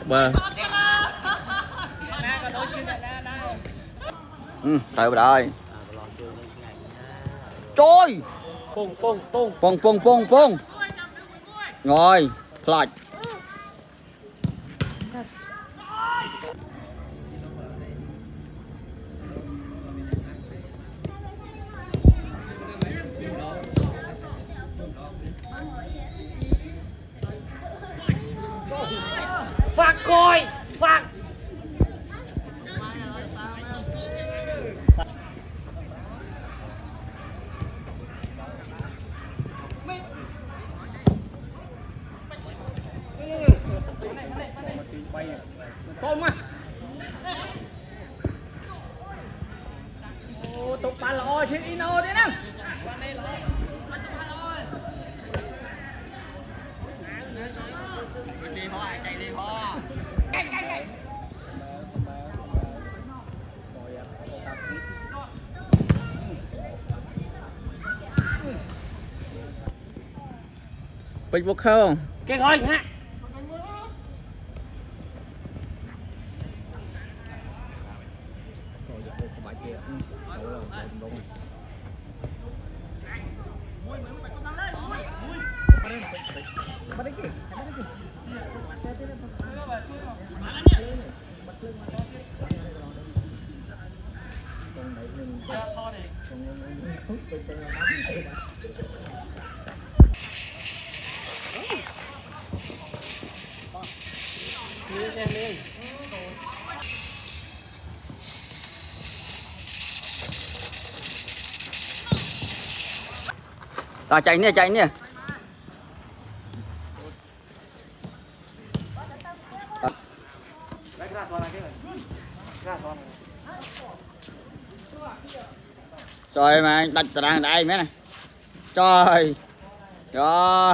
bờ tới rồi trôi pong ngồi lạch phạt coi phạt tôm á tục bà lò trên ino thế nè đi ho chạy đi ho bịch bốc không cái gói hả ta chạy nè trời mà đặt ra đây mấy này trời trời